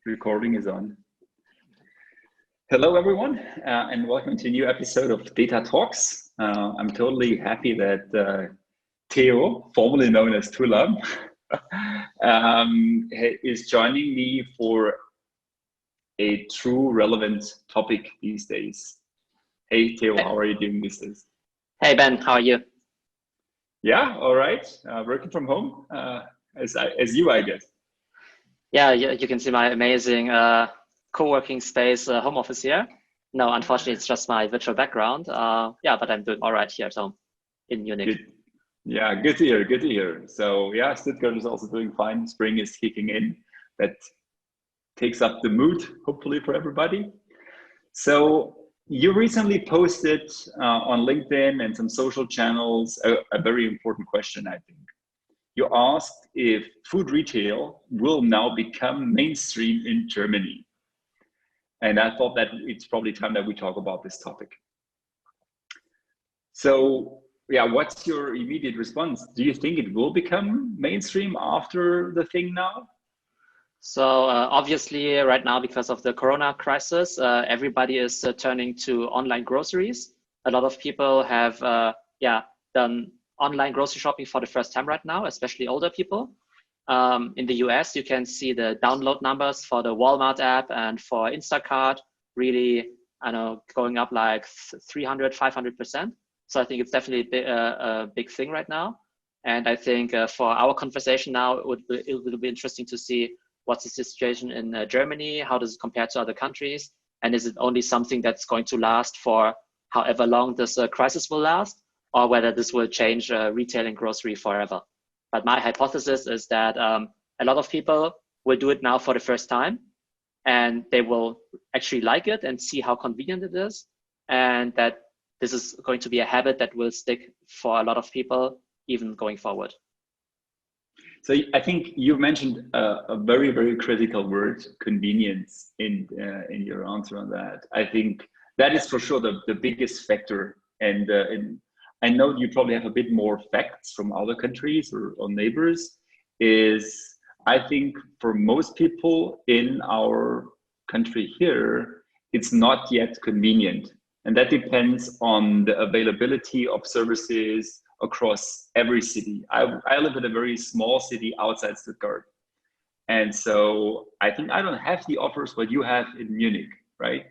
Recording is on. Hello, everyone, and welcome to a new episode of Data Talks. I'm totally happy that Teo, formerly known as Teo Pham, is joining me for a true relevant topic these days. Hey, Teo, how are you doing these days? Hey, Ben, how are you? Yeah, all right. Working from home, as you, I guess. Yeah, you can see my amazing co-working space home office here. No, unfortunately, it's just my virtual background. Yeah, but I'm doing all right here at home in Munich. Good. Yeah, good to hear, good to hear. So yeah, Stuttgart is also doing fine. Spring is kicking in. That takes up the mood, hopefully, for everybody. So you recently posted on LinkedIn and some social channels a very important question, I think. You asked if food retail will now become mainstream in Germany. And I thought that it's probably time that we talk about this topic. So yeah, what's your immediate response? Do you think it will become mainstream after the thing now? So obviously right now, because of the Corona crisis, everybody is turning to online groceries. A lot of people have done online grocery shopping for the first time right now, especially older people. In the US, you can see the download numbers for the Walmart app and for Instacart really, going up like 300, 500%. So I think it's definitely a big thing right now. And I think for our conversation now, it will be interesting to see what's the situation in Germany, how does it compare to other countries? And is it only something that's going to last for however long this crisis will last, or whether this will change retail and grocery forever? But my hypothesis is that a lot of people will do it now for the first time, and they will actually like it and see how convenient it is, and that this is going to be a habit that will stick for a lot of people, even going forward. So I think you mentioned a very, very critical word, convenience, in your answer on that. I think that is for sure the biggest factor. And I know you probably have a bit more facts from other countries or neighbors. I think for most people in our country here, it's not yet convenient. And that depends on the availability of services across every city. I live in a very small city outside Stuttgart. And so I think I don't have the offers what you have in Munich, right?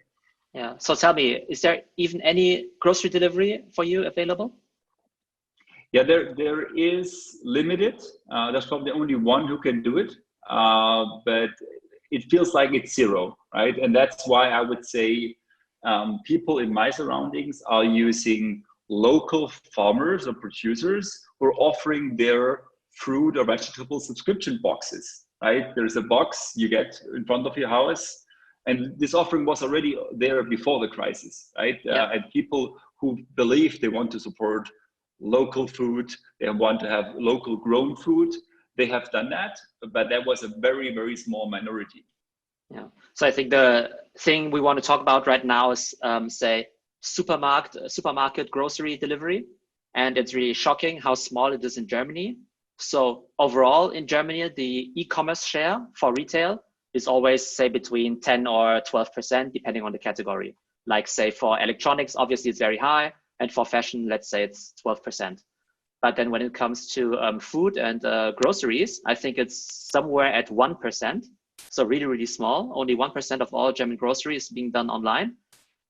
Yeah. So tell me, is there even any grocery delivery for you available? Yeah, there is limited. There's probably only one who can do it, but it feels like it's zero, right? And that's why I would say people in my surroundings are using local farmers or producers who are offering their fruit or vegetable subscription boxes, right? There's a box you get in front of your house, and this offering was already there before the crisis, right? Yeah. And people who believe they want to support local food, they want to have local grown food, they have done that, but that was a very, very small minority. Yeah. So I think the thing we want to talk about right now is say supermarket grocery delivery. And it's really shocking how small it is in Germany. So overall in Germany, the e-commerce share for retail is always say between 10 or 12%, depending on the category. Like say for electronics, obviously it's very high. And for fashion, let's say it's 12%. But then when it comes to food and groceries, I think it's somewhere at 1%. So really, really small. Only 1% of all German groceries is being done online.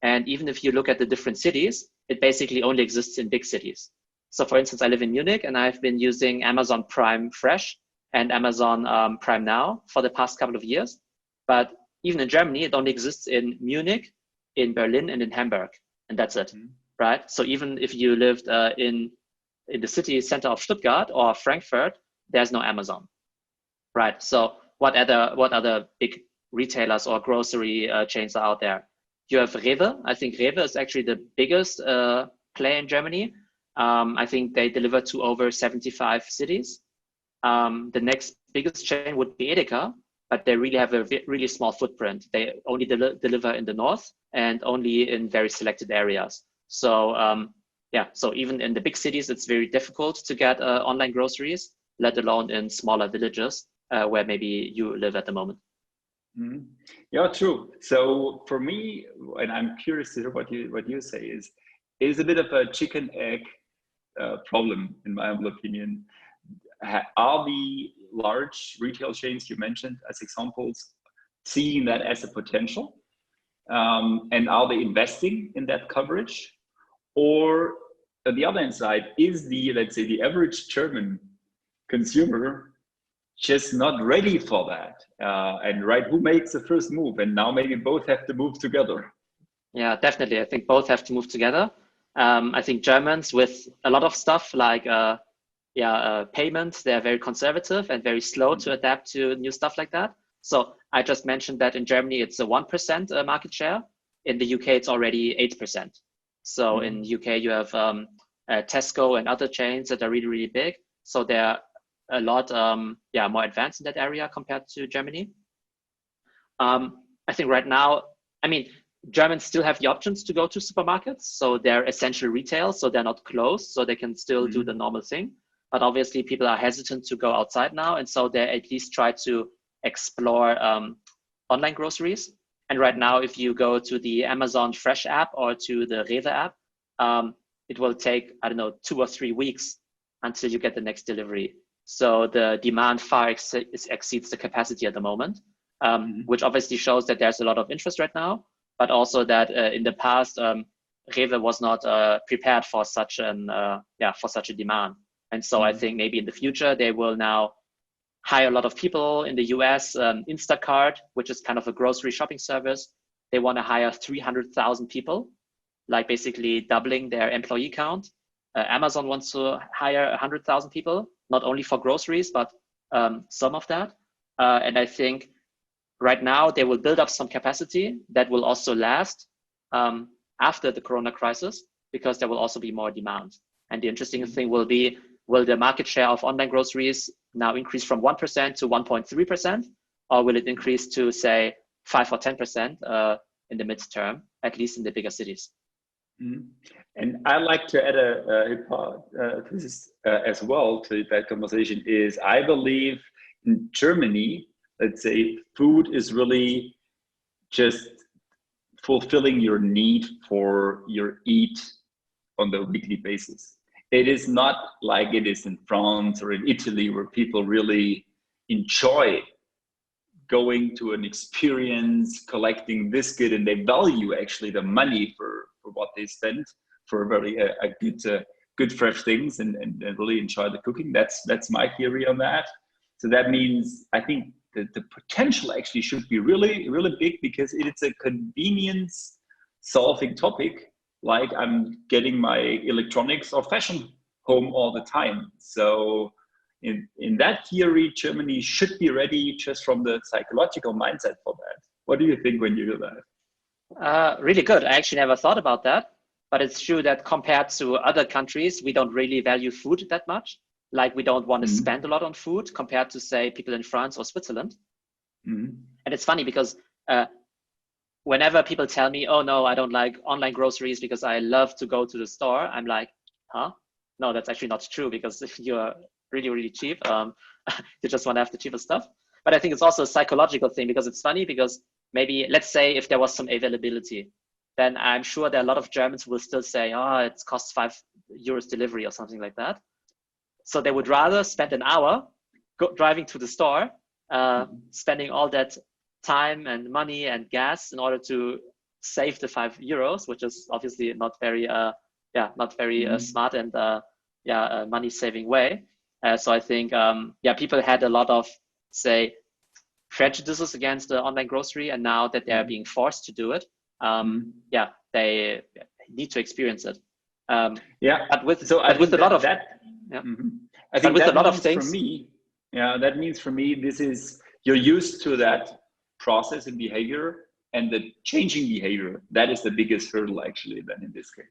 And even if you look at the different cities, it basically only exists in big cities. So for instance, I live in Munich and I've been using Amazon Prime Fresh and Amazon Prime Now for the past couple of years. But even in Germany, it only exists in Munich, in Berlin, and in Hamburg. And that's it, right? So even if you lived in the city center of Stuttgart or Frankfurt, there's no Amazon, right? So what other big retailers or grocery chains are out there? You have Rewe. I think Rewe is actually the biggest player in Germany. I think they deliver to over 75 cities. The next biggest chain would be Edeka, but they really have a really small footprint. They only deliver in the north and only in very selected areas. So so even in the big cities, it's very difficult to get online groceries, let alone in smaller villages where maybe you live at the moment. Mhm. Yeah, true. So for me, and I'm curious to hear what you say is a bit of a chicken egg problem in my humble opinion. Are the large retail chains you mentioned as examples seeing that as a potential, and are they investing in that coverage, or on the other hand side, is the, let's say, the average German consumer just not ready for that? And right, who makes the first move? And now maybe both have to move together. Yeah, definitely. I think both have to move together. I think Germans with a lot of stuff like payments, they're very conservative and very slow to adapt to new stuff like that. So I just mentioned that in Germany, it's a 1% market share. In the UK, it's already 8%. So in UK, you have Tesco and other chains that are really, really big. So they're a lot more advanced in that area compared to Germany. I think right now, I mean, Germans still have the options to go to supermarkets. So they're essential retail, so they're not closed, so they can still do the normal thing. But obviously people are hesitant to go outside now. And so they at least try to explore online groceries. And right now, if you go to the Amazon Fresh app or to the Rewe app, it will take, I don't know, 2 or 3 weeks until you get the next delivery. So the demand far exceeds the capacity at the moment, which obviously shows that there's a lot of interest right now, but also that in the past, Rewe was not prepared for such a demand. And so I think maybe in the future, they will now hire a lot of people in the US. Instacart, which is kind of a grocery shopping service, they want to hire 300,000 people, like basically doubling their employee count. Amazon wants to hire 100,000 people, not only for groceries, but some of that. And I think right now they will build up some capacity that will also last after the Corona crisis, because there will also be more demand. And the interesting thing will be, will the market share of online groceries now increase from 1% to 1.3%, or will it increase to, say, 5 or 10% in the midterm, at least in the bigger cities? And I like to add a hypothesis as well to that conversation is, I believe in Germany, let's say, food is really just fulfilling your need for your eat on the weekly basis. It is not like it is in France or in Italy, where people really enjoy going to an experience, collecting this good, and they value actually the money for what they spend for very good fresh things, and really enjoy the cooking. That's my theory on that. So that means I think that the potential actually should be really, really big, because it's a convenience solving topic. Like, I'm getting my electronics or fashion home all the time. So in that theory, Germany should be ready just from the psychological mindset for that. What do you think when you hear that? Really good. I actually never thought about that, but it's true that compared to other countries, we don't really value food that much. Like, we don't want to spend a lot on food compared to, say, people in France or Switzerland. And it's funny because whenever people tell me, oh no, I don't like online groceries because I love to go to the store, I'm like, huh? No, that's actually not true, because if you're really, really cheap, you just want to have the cheapest stuff. But I think it's also a psychological thing, because it's funny, because maybe, let's say if there was some availability, then I'm sure there are a lot of Germans who will still say, oh, it costs €5 delivery or something like that. So they would rather spend an hour driving to the store, spending all that time and money and gas in order to save the €5, which is obviously not very smart and money saving way. So I think people had a lot of, say, prejudices against the online grocery, and now that they are being forced to do it, they need to experience it. But with a lot of that, I think with that a lot of means things for me, that means for me, this is, you're used to that process and behavior, and the changing behavior, that is the biggest hurdle actually then in this case.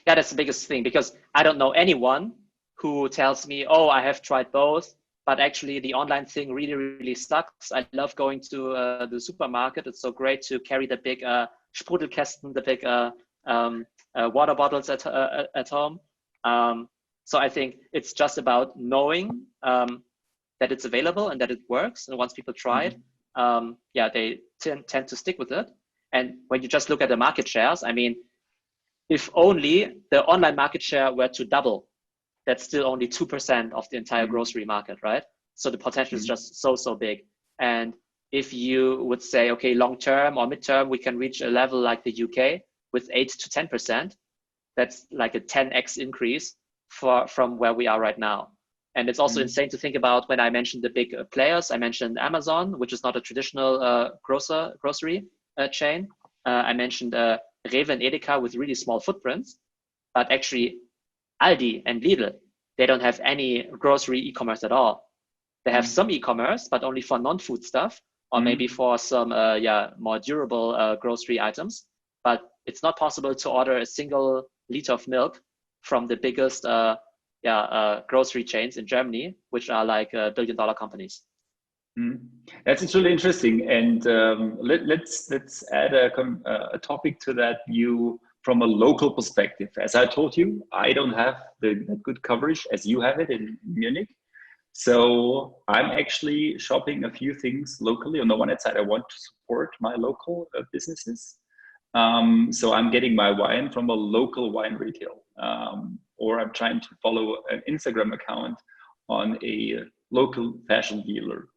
Yeah, that's the biggest thing, because I don't know anyone who tells me, oh, I have tried both, but actually the online thing really, really sucks. I love going to the supermarket. It's so great to carry the big Sprudelkästen, the big water bottles at home. So I think it's just about knowing that it's available and that it works. And once people try it, yeah, they tend to stick with it. And when you just look at the market shares, I mean, if only the online market share were to double, that's still only 2% of the entire grocery market, right? So the potential is just so big. And if you would say, okay, long term or midterm, we can reach a level like the UK with 8 to 10%, that's like a 10x increase from where we are right now. And it's also insane to think about when I mentioned the big players. I mentioned Amazon, which is not a traditional grocery chain. I mentioned Rewe and Edeka with really small footprints, but actually Aldi and Lidl, they don't have any grocery e-commerce at all. They have some e-commerce, but only for non-food stuff, or maybe for some more durable grocery items. But it's not possible to order a single liter of milk from the biggest grocery chains in Germany, which are like billion-dollar companies. That's really interesting, and let's add a topic to that view from a local perspective. As I told you, I don't have the good coverage as you have it in Munich. So I'm actually shopping a few things locally. On the one hand side, I want to support my local businesses. So I'm getting my wine from a local wine retail, or I'm trying to follow an Instagram account on a local fashion dealer.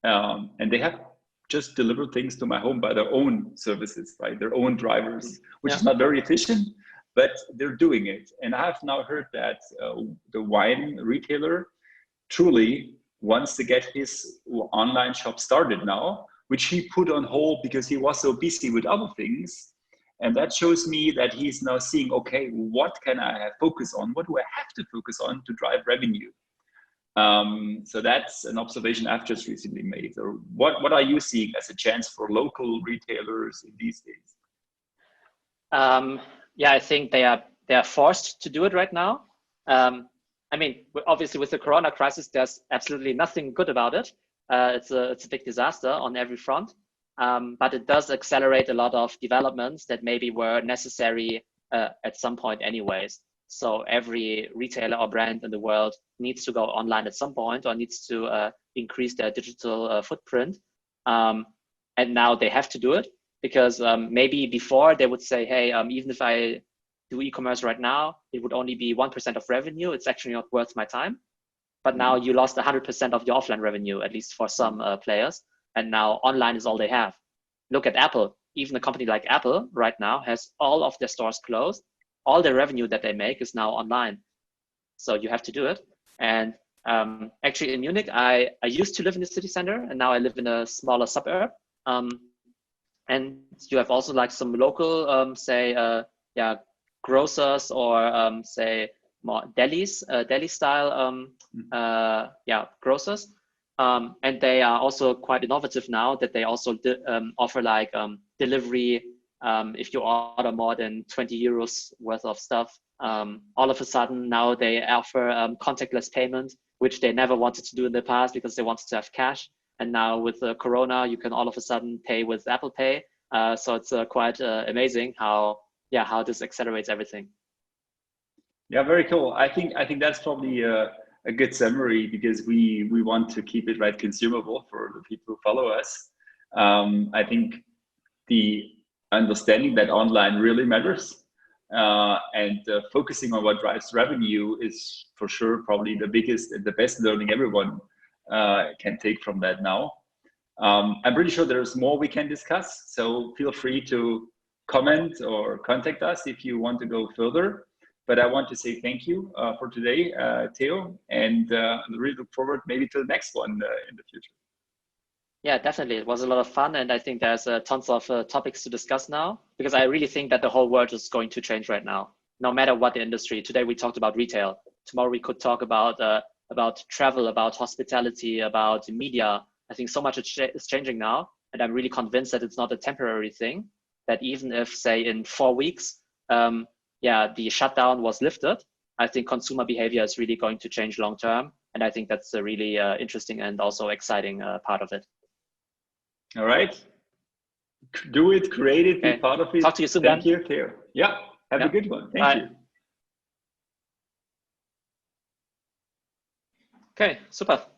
And they have just delivered things to my home by their own services, right? Their own drivers, which is not very efficient, but they're doing it. And I've now heard that the wine retailer truly wants to get his online shop started now, which he put on hold because he was so busy with other things. And that shows me that he's now seeing, okay, what can I focus on? What do I have to focus on to drive revenue? So that's an observation I've just recently made. So what are you seeing as a chance for local retailers in these days? I think they are forced to do it right now. I mean, obviously with the Corona crisis, there's absolutely nothing good about it. It's a big disaster on every front, but it does accelerate a lot of developments that maybe were necessary at some point anyways. So every retailer or brand in the world needs to go online at some point or needs to increase their digital footprint. And now they have to do it because maybe before they would say, hey, even if I do e-commerce right now, it would only be 1% of revenue. It's actually not worth my time. But now you lost 100% of your offline revenue, at least for some players. And now online is all they have. Look at Apple. Even a company like Apple right now has all of their stores closed. All the revenue that they make is now online. So you have to do it. And actually in Munich, I used to live in the city center and now I live in a smaller suburb. And you have also like some local, grocers or say more delis, deli style, grocers. And they are also quite innovative now that they also offer like delivery. If you order more than 20 euros worth of stuff, all of a sudden now they offer contactless payment, which they never wanted to do in the past because they wanted to have cash. And now with Corona, you can all of a sudden pay with Apple Pay. So it's quite amazing how this accelerates everything. Yeah, very cool. I think that's probably a good summary because we want to keep it consumable for the people who follow us. I think the understanding that online really matters and focusing on what drives revenue is for sure probably the biggest and the best learning everyone can take from that now. I'm pretty sure there's more we can discuss, so feel free to comment or contact us if you want to go further. But I want to say thank you for today, Teo, and really look forward maybe to the next one in the future. Yeah, definitely. It was a lot of fun. And I think there's tons of topics to discuss now, because I really think that the whole world is going to change right now, no matter what the industry. Today, we talked about retail. Tomorrow, we could talk about travel, about hospitality, about media. I think so much is changing now. And I'm really convinced that it's not a temporary thing, that even if, say, in 4 weeks, the shutdown was lifted, I think consumer behavior is really going to change long term. And I think that's a really interesting and also exciting part of it. All right. Do it, create it, be part of it. Talk to you soon. Thank you, Teo. Yeah, have a good one. Thank you. Okay, super.